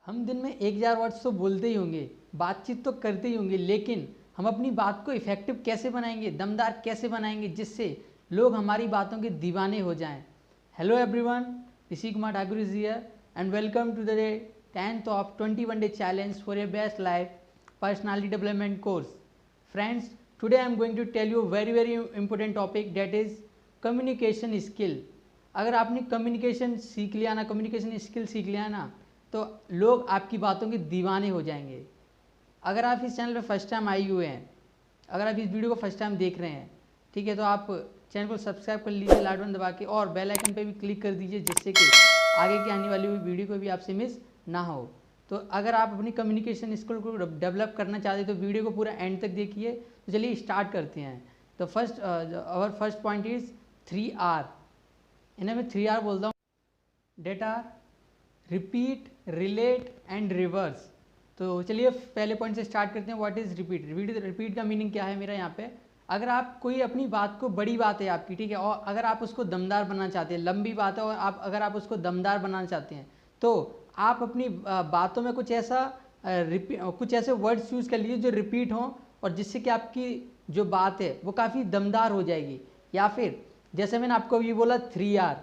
हम दिन में 1000 वर्ड्स तो बोलते ही होंगे, बातचीत तो करते ही होंगे, लेकिन हम अपनी बात को इफ़ेक्टिव कैसे बनाएंगे, दमदार कैसे बनाएंगे जिससे लोग हमारी बातों के दीवाने हो जाएं। Hello everyone, Rishi Kumar Thakur is here and welcome to the 10th of 21 day challenge for your best life personality development course. Friends, today I am going to tell you a very important topic, that is communication skill. अगर आपने communication सीख लिया ना, communication skill सीख लिया ना, तो लोग आपकी बातों के दीवाने हो जाएंगे। अगर आप इस चैनल पर फर्स्ट टाइम आए हुए हैं, अगर आप इस वीडियो को फर्स्ट टाइम देख रहे हैं, ठीक है, तो आप चैनल को सब्सक्राइब कर लीजिए लाल बटन दबा के, और बेल आइकन पे भी क्लिक कर दीजिए जिससे कि आगे की आने वाली वीडियो को भी आपसे मिस ना हो। तो अगर आप अपनी कम्युनिकेशन स्किल को डेवलप करना चाहते हैं तो वीडियो को पूरा एंड तक देखिए। तो चलिए स्टार्ट करते हैं। तो फर्स्ट पॉइंट इज 3R। इन्हें मैं 3R बोलता हूँ, data, repeat, relate and reverse. तो चलिए पहले पॉइंट से स्टार्ट करते हैं। What is repeat? रिपीट का मीनिंग क्या है मेरा यहाँ पे? अगर आप कोई अपनी बात को, बड़ी बात है आपकी, ठीक है, और अगर आप उसको दमदार बनाना चाहते हैं, लंबी बात है और अगर आप उसको दमदार बनाना चाहते हैं, तो आप अपनी बातों में कुछ ऐसे वर्ड्स यूज़ कर लीजिए जो रिपीट हों, और जिससे कि आपकी जो बात है वो काफ़ी दमदार हो जाएगी। या फिर जैसे मैंने आपको अभी बोला 3R,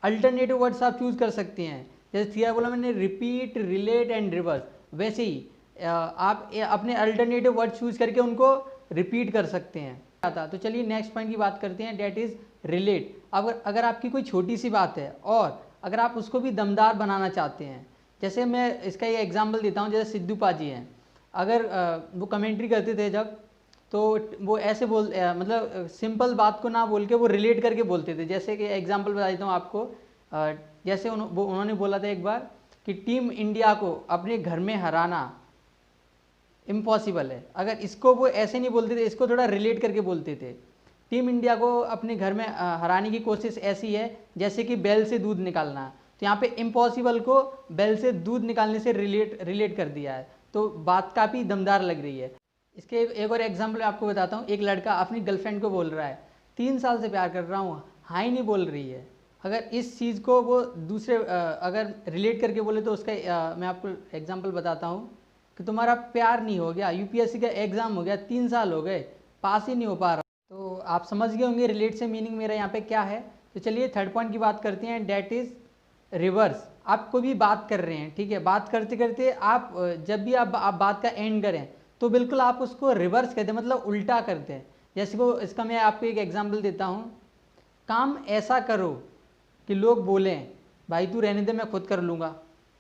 अल्टरनेटिव वर्ड्स आप चूज़ कर सकते हैं। जैसे 3R बोला मैंने, रिपीट, रिलेट एंड रिवर्स, वैसे ही आप अपने अल्टरनेटिव वर्ड चूज़ करके उनको रिपीट कर सकते हैं। तो चलिए नेक्स्ट पॉइंट की बात करते हैं, डेट इज़ रिलेट। अगर आपकी कोई छोटी सी बात है और अगर आप उसको भी दमदार बनाना चाहते हैं, जैसे मैं इसका ये एग्जांपल देता हूँ, जैसे सिद्धू पाजी हैं, अगर वो कमेंट्री करते थे जब, तो वो ऐसे मतलब सिंपल बात को ना बोल के वो रिलेट करके बोलते थे। जैसे कि एग्जांपल बता देता हूँ आपको, जैसे उन्होंने बोला था एक बार कि टीम इंडिया को अपने घर में हराना इम्पॉसिबल है। अगर इसको वो ऐसे नहीं बोलते थे, इसको थोड़ा रिलेट करके बोलते थे। टीम इंडिया को अपने घर में हराने की कोशिश ऐसी है जैसे कि बैल से दूध निकालना। तो यहाँ पे इम्पॉसिबल को बैल से दूध निकालने से रिलेट कर दिया है, तो बात काफ़ी दमदार लग रही है। इसके एक और एग्जाम्पल मैं आपको बताता हूँ। एक लड़का अपनी गर्लफ्रेंड को बोल रहा है, 3 साल से प्यार कर रहा हूँ, हाँ ही नहीं बोल रही है। अगर इस चीज़ को वो दूसरे अगर रिलेट करके बोले तो उसका मैं आपको एग्जांपल बताता हूँ कि तुम्हारा प्यार नहीं हो गया, यूपीएससी का एग्ज़ाम हो गया, 3 साल हो गए, पास ही नहीं हो पा रहा। तो आप समझ गए होंगे रिलेट से मीनिंग मेरा यहाँ पे क्या है। तो चलिए थर्ड पॉइंट की बात करते हैं, डेट इज़ रिवर्स। आप कोई भी बात कर रहे हैं, ठीक है, बात करते करते आप जब भी आप बात का एंड करें तो बिल्कुल आप उसको रिवर्स कर दें, मतलब उल्टा करते हैं। जैसे को इसका मैं आपको एक एग्जांपल देता हूँ, काम ऐसा करो कि लोग बोलें भाई तू रहने दे, मैं खुद कर लूँगा।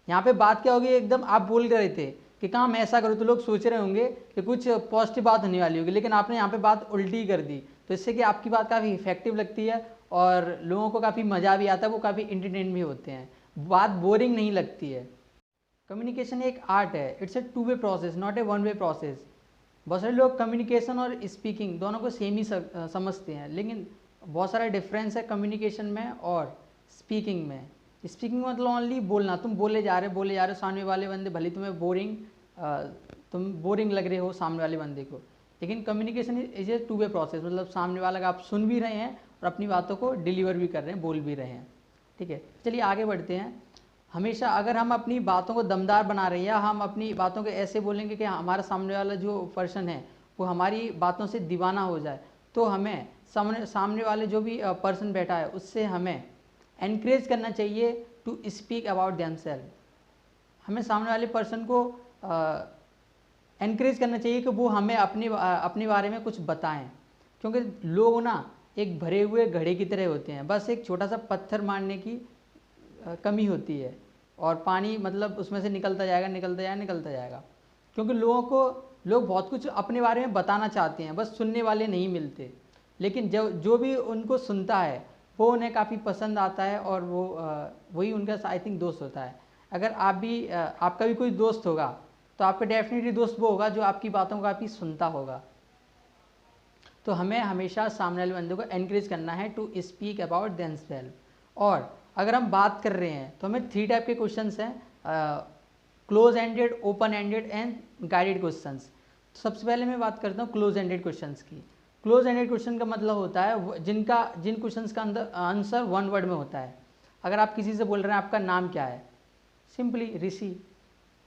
यहाँ पे बात क्या होगी, एकदम आप बोल रहे थे कि काम ऐसा करो, तो लोग सोच रहे होंगे कि कुछ पॉजिटिव बात होने वाली होगी, लेकिन आपने यहाँ पे बात उल्टी कर दी। तो इससे कि आपकी बात काफ़ी इफेक्टिव लगती है और लोगों को काफ़ी मज़ा भी आता है, वो काफ़ी इंटरटेन भी होते हैं, बात बोरिंग नहीं लगती है। कम्युनिकेशन एक आर्ट है, it's a 2 way process, not a 1 way process. बहुत सारे लोग कम्युनिकेशन और स्पीकिंग दोनों को सेम ही समझते हैं, लेकिन बहुत सारा डिफरेंस है कम्युनिकेशन में और स्पीकिंग में। स्पीकिंग मतलब ओनली बोलना, तुम बोले जा रहे हो, सामने वाले बंदे भले तुम्हें तुम बोरिंग लग रहे हो सामने वाले बंदे को, लेकिन communication is a 2 way process, मतलब सामने वाला का आप सुन भी रहे हैं और अपनी बातों को डिलीवर भी कर रहे हैं, बोल भी रहे हैं, ठीक है। चलिए आगे बढ़ते हैं। हमेशा अगर हम अपनी बातों को दमदार बना रहे हैं या हम अपनी बातों को ऐसे बोलेंगे कि हमारा सामने वाला जो पर्सन है वो हमारी बातों से दीवाना हो जाए, तो हमें सामने वाले जो भी पर्सन बैठा है उससे हमें एनकरेज करना चाहिए टू स्पीक अबाउट देमसेल्फ। हमें सामने वाले पर्सन को एनकरेज करना चाहिए कि वो हमें अपने बारे में कुछ बताएं, क्योंकि लोग ना एक भरे हुए घड़े की तरह होते हैं, बस एक छोटा सा पत्थर मारने की कमी होती है और पानी मतलब उसमें से निकलता जाएगा, क्योंकि लोग बहुत कुछ अपने बारे में बताना चाहते हैं, बस सुनने वाले नहीं मिलते। लेकिन जो भी उनको सुनता है वो उन्हें काफ़ी पसंद आता है और वही उनका आई थिंक दोस्त होता है। अगर आपका भी कोई दोस्त होगा तो आपका डेफिनेटली दोस्त वो होगा जो आपकी बातों को काफ़ी सुनता होगा। तो हमें हमेशा सामने वाले बंदे को एनकरेज करना है टू स्पीक अबाउट देमसेल्फ। और अगर हम बात कर रहे हैं तो हमें 3 टाइप के क्वेश्चंस हैं, close ended, open ended and guided questions. तो सबसे पहले मैं बात करता हूँ क्लोज एंडेड क्वेश्चंस की। क्लोज एंडेड क्वेश्चन का मतलब होता है जिन क्वेश्चंस का आंसर 1 वर्ड में होता है। अगर आप किसी से बोल रहे हैं आपका नाम क्या है, सिंपली ऋषि,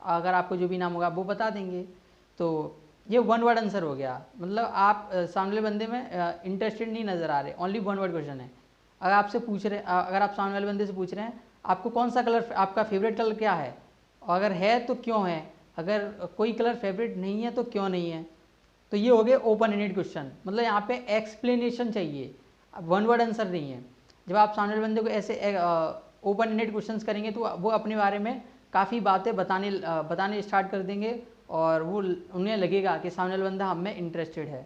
अगर आपको जो भी नाम होगा वो बता देंगे। तो ये वन वर्ड आंसर हो गया, मतलब आप सामने वाले बंदे में इंटरेस्टेड नहीं नज़र आ रहे, ओनली वन वर्ड क्वेश्चन है। अगर आपसे पूछ रहे अगर आप सामने वाले बंदे से पूछ रहे हैं आपको कौन सा कलर, आपका फेवरेट कलर क्या है, और अगर है तो क्यों है, अगर कोई कलर फेवरेट नहीं है तो क्यों नहीं है, तो ये हो गए ओपन एंडेड क्वेश्चन। मतलब यहाँ पे एक्सप्लेनेशन चाहिए, वन वर्ड आंसर नहीं है। जब आप सामने वाले बंदे को ऐसे ओपन एंडेड क्वेश्चंस करेंगे तो वो अपने बारे में काफ़ी बातें बताने स्टार्ट कर देंगे और वो उन्हें लगेगा कि सामने वाला बंदा हम में इंटरेस्टेड है।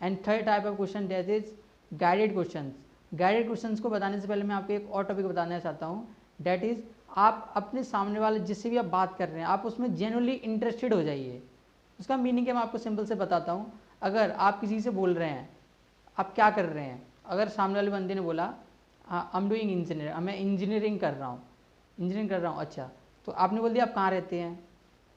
And third type of question that is guided questions. Guided questions को बताने से पहले मैं आपको एक और टॉपिक बताना चाहता हूँ, डैट इज़ आप अपने सामने वाले जिससे भी आप बात कर रहे हैं आप उसमें जेन्युइनली इंटरेस्टेड हो जाइए। उसका मीनिंग क्या मैं आपको सिंपल से बताता हूँ। अगर आप किसी से बोल रहे हैं आप क्या कर रहे हैं, अगर सामने वाले बंदे ने बोला आई एम डूइंग इंजीनियर, मैं इंजीनियरिंग कर रहा हूँ, अच्छा, तो आपने बोल दिया आप कहाँ रहते हैं,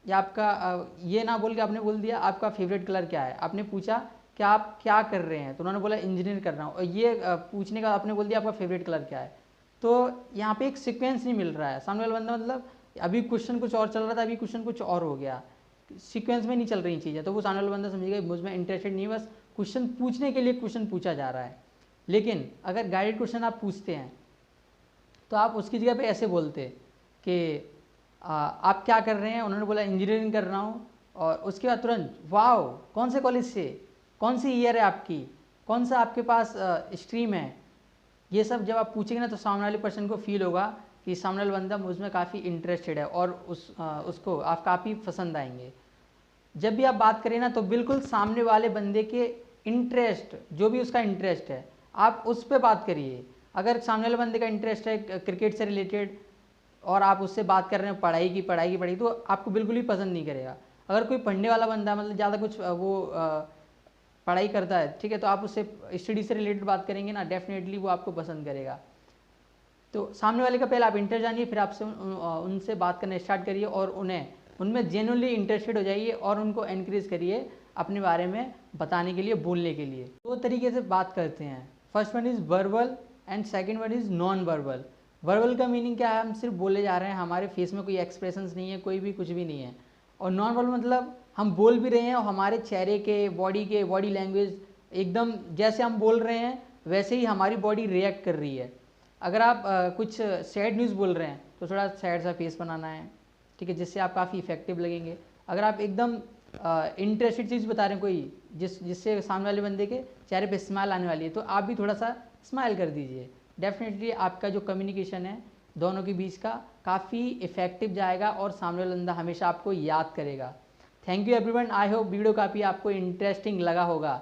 या आपका ये ना बोल के आपने बोल दिया आपका फेवरेट कलर क्या है। आपने पूछा कि आप क्या कर रहे हैं, तो उन्होंने बोला इंजीनियर कर रहा हूँ, और ये पूछने का आपने बोल दिया आपका फेवरेट कलर क्या है। तो यहाँ पे एक सीक्वेंस नहीं मिल रहा है। सामने वाला बंदा मतलब अभी क्वेश्चन कुछ और चल रहा था, अभी क्वेश्चन कुछ और हो गया, सीक्वेंस में नहीं चल रही चीज़ें, तो वो सामने वाला बंदा समझेगा मुझ में इंटरेस्टेड नहीं, बस क्वेश्चन पूछने के लिए क्वेश्चन पूछा जा रहा है। लेकिन अगर गाइडेड क्वेश्चन आप पूछते हैं तो आप उसकी जगह पे ऐसे बोलते कि आप क्या कर रहे हैं, उन्होंने बोला इंजीनियरिंग कर रहा हूँ, और उसके बाद तुरंत वाओ कौन से कॉलेज से, कौन सी ईयर है आपकी, कौन सा आपके पास स्ट्रीम है, ये सब जब आप पूछेंगे ना तो सामने वाले पर्सन को फील होगा कि सामने वाला बंदा मुझमें काफ़ी इंटरेस्टेड है और उसको आप काफ़ी पसंद आएंगे। जब भी आप बात करें ना तो बिल्कुल सामने वाले बंदे के इंटरेस्ट, जो भी उसका इंटरेस्ट है आप उस पर बात करिए। अगर सामने वाले बंदे का इंटरेस्ट है क्रिकेट से रिलेटेड और आप उससे बात कर रहे हैं पढ़ाई तो आपको बिल्कुल ही पसंद नहीं करेगा। अगर कोई पढ़ने वाला बंदा मतलब ज़्यादा कुछ वो पढ़ाई करता है, ठीक है, तो आप उससे स्टडी से रिलेटेड बात करेंगे ना, डेफिनेटली वो आपको पसंद करेगा। तो सामने वाले का पहले आप इंटरेस्ट जानिए, फिर आपसे उनसे बात करना स्टार्ट करिए और उनमें जेन्युइनली इंटरेस्टेड हो जाइए और उनको एनकरेज करिए अपने बारे में बताने के लिए, बोलने के लिए। दो तरीके से बात करते हैं, first one is verbal and second one is non verbal. Verbal का मीनिंग क्या है, हम सिर्फ बोले जा रहे हैं, हमारे फेस में कोई एक्सप्रेशंस नहीं है, कोई भी कुछ भी नहीं है। और नॉन वर्बल मतलब हम बोल भी रहे हैं और हमारे चेहरे के बॉडी लैंग्वेज एकदम जैसे हम बोल रहे हैं वैसे ही हमारी बॉडी रिएक्ट कर रही है। अगर आप कुछ सैड न्यूज़ बोल रहे हैं तो थोड़ा सैड सा फेस बनाना है, ठीक है, जिससे आप काफ़ी इफेक्टिव लगेंगे। अगर आप एकदम इंटरेस्टेड चीज़ बता रहे हैं कोई जिससे सामने वाले बंदे के चेहरे पे स्माइल आने वाली है, तो आप भी थोड़ा सा स्माइल कर दीजिए। डेफिनेटली आपका जो कम्युनिकेशन है दोनों के बीच का काफ़ी इफेक्टिव जाएगा और सामने वाला बंदा हमेशा आपको याद करेगा। Thank you everyone, I hope video काफ़ी आपको इंटरेस्टिंग लगा होगा।